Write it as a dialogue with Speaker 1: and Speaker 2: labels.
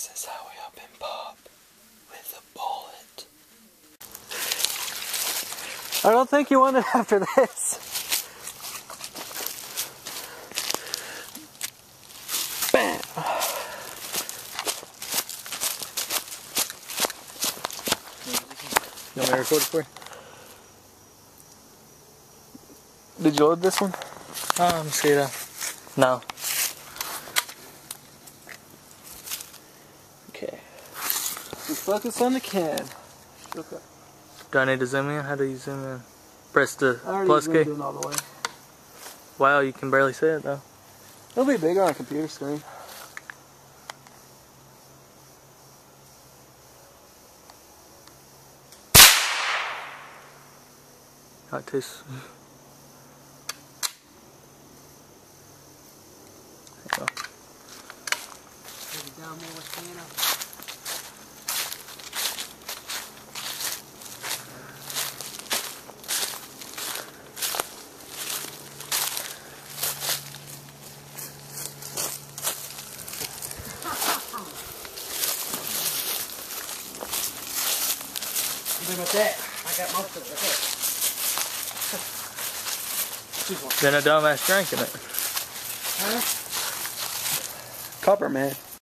Speaker 1: This is how we open pop with a bullet. I don't think you want it after this. Bam!
Speaker 2: You want me to record it for you?
Speaker 1: Did you load this one?
Speaker 2: Let me see that. No. Okay.
Speaker 1: Just focus on the can. Okay.
Speaker 2: Do I need to zoom in? How do you zoom in? Press the
Speaker 1: I already
Speaker 2: plus key.
Speaker 1: zoomed in all the way.
Speaker 2: Wow, you can barely see it though.
Speaker 1: It'll be bigger on a computer screen.
Speaker 2: Not too. There you go.
Speaker 3: Look at that. I got most of it.
Speaker 2: Then a dumbass drinking it.
Speaker 1: Copper, man.